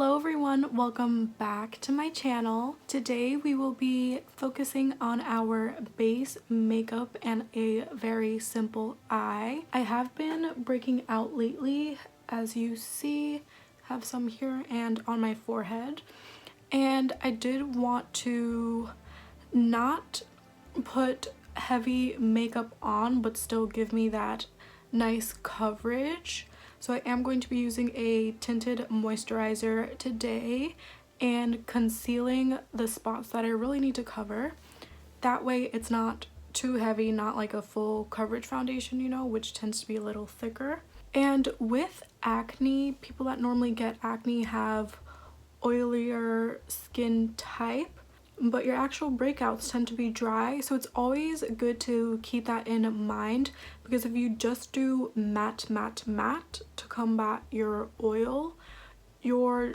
Hello everyone, welcome back to my channel. Today we will be focusing on our base makeup and a very simple eye. I have been breaking out lately, as you see, have some here and on my forehead. And I did want to not put heavy makeup on but still give me that nice coverage. So I am going to be using a tinted moisturizer today and concealing the spots that I really need to cover. That way it's not too heavy, not like a full coverage foundation, you know, which tends to be a little thicker. And with acne, people that normally get acne have oilier skin type, but your actual breakouts tend to be dry, so it's always good to keep that in mind, because if you just do matte to combat your oil, your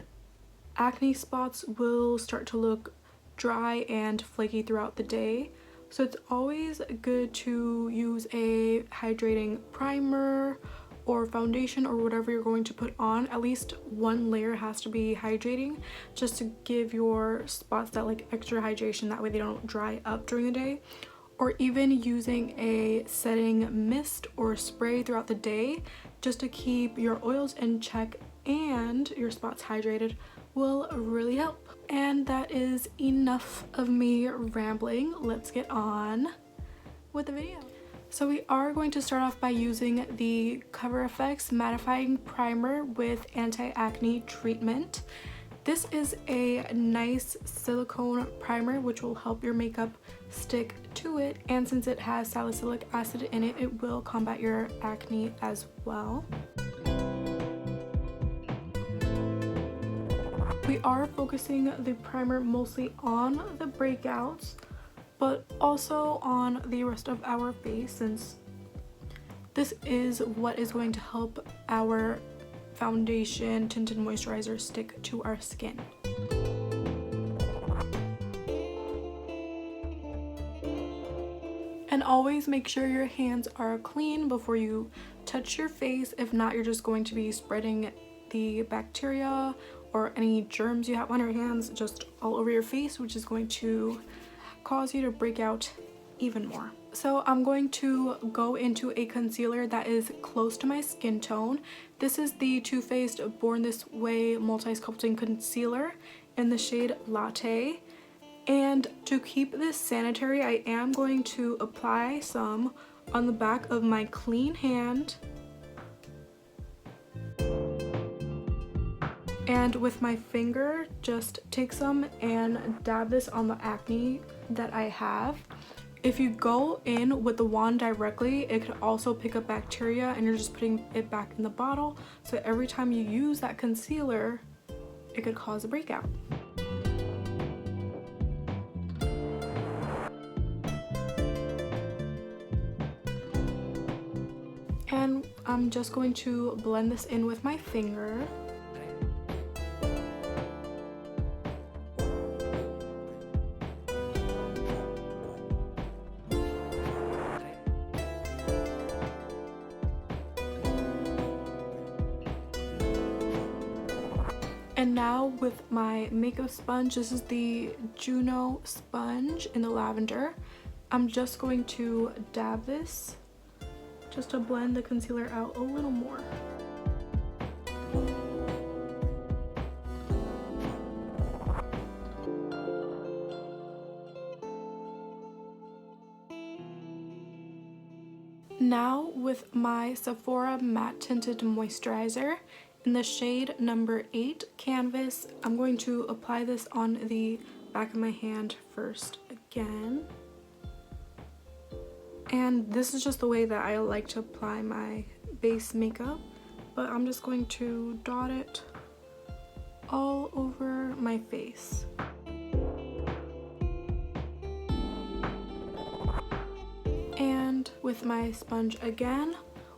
acne spots will start to look dry and flaky throughout the day. So it's always good to use a hydrating primer or foundation or whatever you're going to put on. At least one layer has to be hydrating, just to give your spots that like extra hydration, that way they don't dry up during the day. Or even using a setting mist or spray throughout the day just to keep your oils in check and your spots hydrated will really help. And that is enough of me rambling. Let's get on with the video. So we are going to start off by using the Cover FX Mattifying Primer with Anti-Acne Treatment. This is a nice silicone primer which will help your makeup stick to it, and since it has salicylic acid in it, it will combat your acne as well. We are focusing the primer mostly on the breakouts, but also on the rest of our face, since this is what is going to help our foundation tinted moisturizer stick to our skin. And always make sure your hands are clean before you touch your face. If not, you're just going to be spreading the bacteria or any germs you have on your hands just all over your face, which is going to cause you to break out even more. So I'm going to go into a concealer that is close to my skin tone. This is the Too Faced Born This Way Multi-Sculpting Concealer in the shade Latte. And to keep this sanitary, I am going to apply some on the back of my clean hand. And with my finger, just take some and dab this on the acne that I have. If you go in with the wand directly, it could also pick up bacteria, and you're just putting it back in the bottle. So every time you use that concealer, it could cause a breakout. And I'm just going to blend this in with my finger. And now with my makeup sponge, this is the Juno sponge in the lavender. I'm just going to dab this just to blend the concealer out a little more. Now with my Sephora Matte Tinted Moisturizer in the shade number 8 Canvas, I'm going to apply this on the back of my hand first again. And this is just the way that I like to apply my base makeup, but I'm just going to dot it all over my face. And with my sponge again,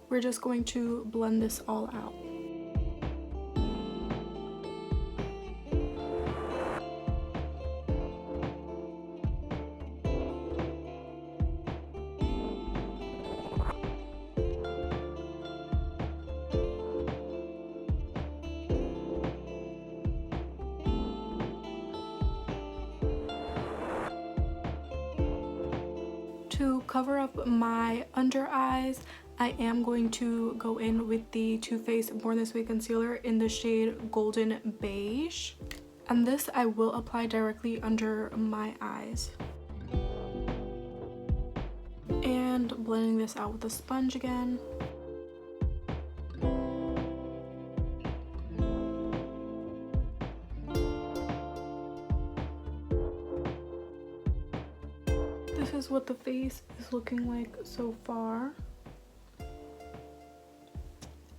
we're just going to blend this all out. To cover up my under eyes, I am going to go in with the Too Faced Born This Way concealer in the shade Golden Beige. And this I will apply directly under my eyes. And blending this out with a sponge again. This is what the face is looking like so far.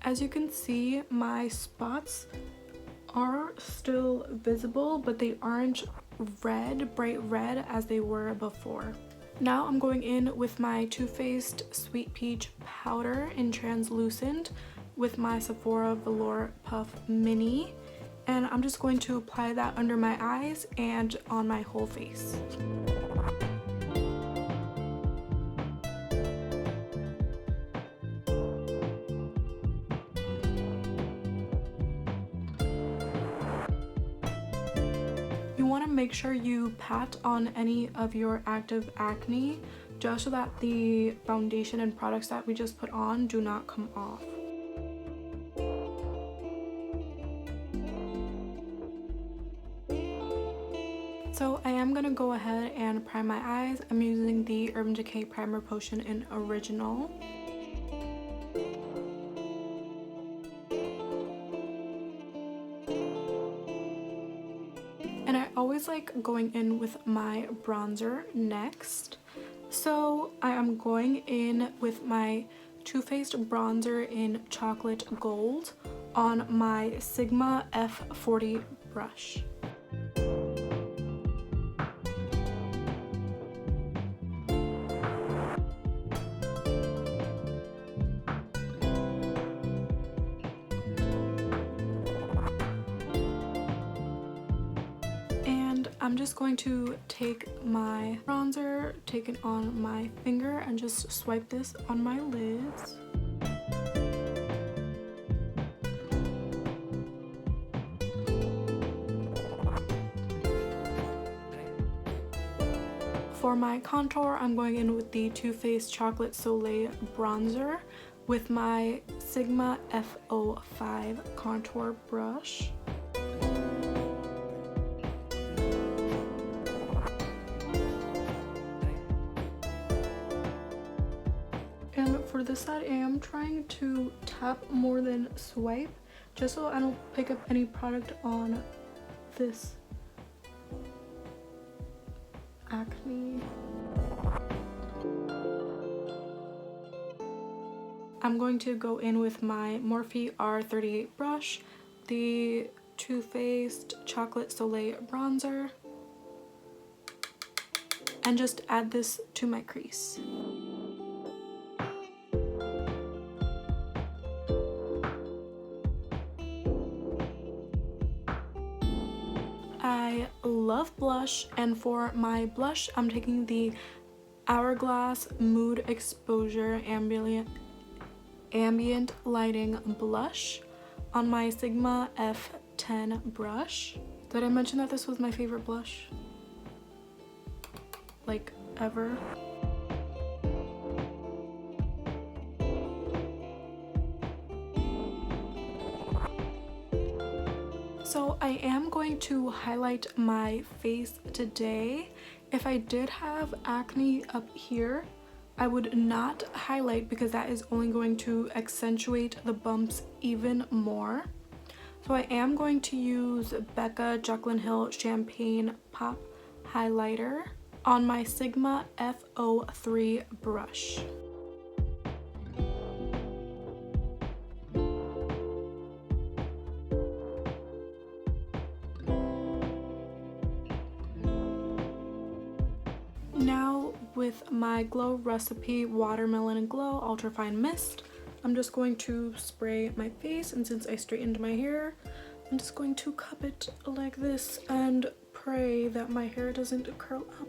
As you can see, my spots are still visible, but they aren't red, bright red as they were before. Now I'm going in with my Too Faced Sweet Peach powder in translucent with my Sephora Velour Puff Mini, and I'm just going to apply that under my eyes and on my whole face. Make sure you pat on any of your active acne just so that the foundation and products that we just put on do not come off. So I am gonna go ahead and prime my eyes. I'm using the Urban Decay Primer Potion in Original. And I always like going in with my bronzer next. So I am going in with my Too Faced bronzer in Chocolate Gold on my Sigma F40 brush. I'm just going to take my bronzer, take it on my finger, and just swipe this on my lids. For my contour, I'm going in with the Too Faced Chocolate Soleil bronzer with my Sigma F05 contour brush. And for this side, I am trying to tap more than swipe, just so I don't pick up any product on this acne. I'm going to go in with my Morphe R38 brush, the Too Faced Chocolate Soleil bronzer, and just add this to my crease. I love blush, and for my blush I'm taking the Hourglass Mood Exposure Ambient Lighting Blush on my Sigma F10 brush. Did I mention that this was my favorite blush? Like, ever? So I am going to highlight my face today. If I did have acne up here, I would not highlight because that is only going to accentuate the bumps even more. So I am going to use Becca Jaclyn Hill Champagne Pop Highlighter on my Sigma F03 brush. Now with my Glow Recipe Watermelon Glow Ultra Fine Mist, I'm just going to spray my face, and since I straightened my hair, I'm just going to cup it like this and pray that my hair doesn't curl up.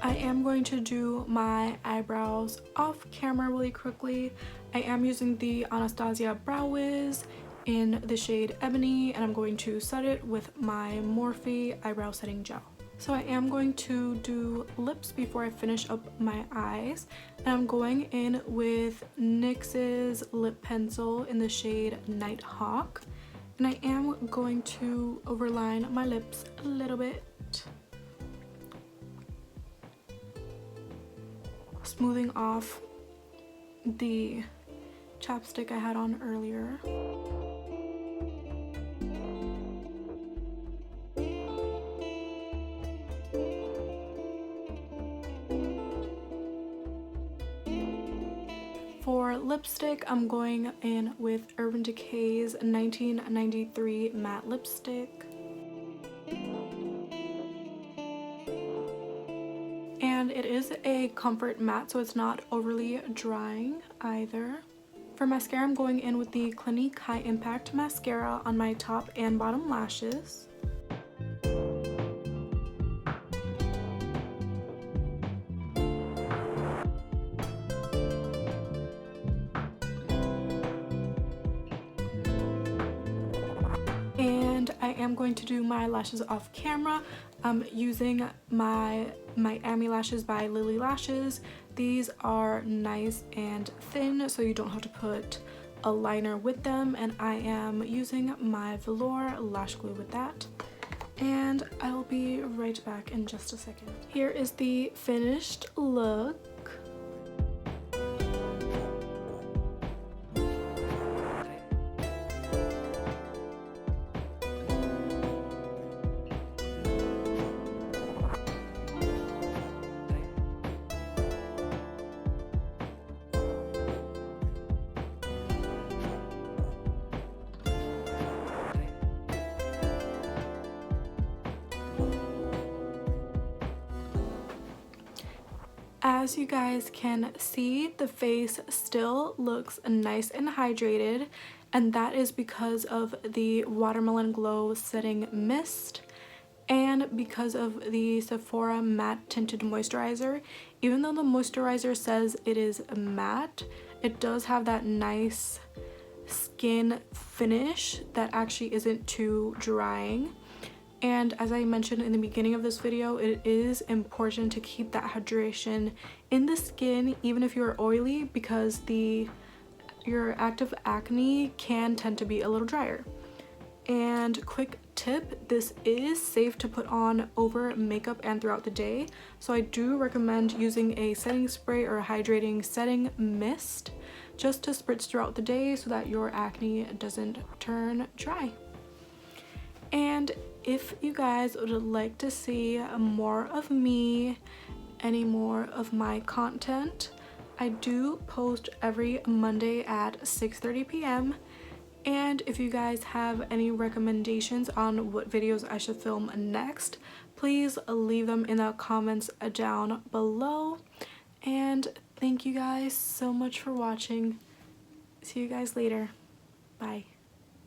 I am going to do my eyebrows off camera really quickly. I am using the Anastasia Brow Wiz in the shade Ebony, and I'm going to set it with my Morphe eyebrow setting gel. So I am going to do lips before I finish up my eyes, and I'm going in with NYX's lip pencil in the shade NightHawk, and I am going to overline my lips a little bit, smoothing off the chapstick I had on earlier. For lipstick, I'm going in with Urban Decay's 1993 matte lipstick. And it is a comfort matte, so it's not overly drying either. For mascara, I'm going in with the Clinique High Impact Mascara on my top and bottom lashes. And I am going to do my lashes off camera. I'm using my Miami lashes by Lily Lashes. These are nice and thin, so you don't have to put a liner with them, and I am using my Velour lash glue with that. And I'll be right back in just a second. Here is the finished look. As you guys can see, the face still looks nice and hydrated, and that is because of the Watermelon Glow Setting Mist and because of the Sephora Matte Tinted Moisturizer. Even though the moisturizer says it is matte, it does have that nice skin finish that actually isn't too drying. And as I mentioned in the beginning of this video, it is important to keep that hydration in the skin even if you're oily, because your active acne can tend to be a little drier. And quick tip, this is safe to put on over makeup and throughout the day, so I do recommend using a setting spray or a hydrating setting mist just to spritz throughout the day so that your acne doesn't turn dry. And if you guys would like to see more of me, any more of my content, I do post every Monday at 6:30 p.m. And if you guys have any recommendations on what videos I should film next, please leave them in the comments down below. And thank you guys so much for watching. See you guys later. Bye.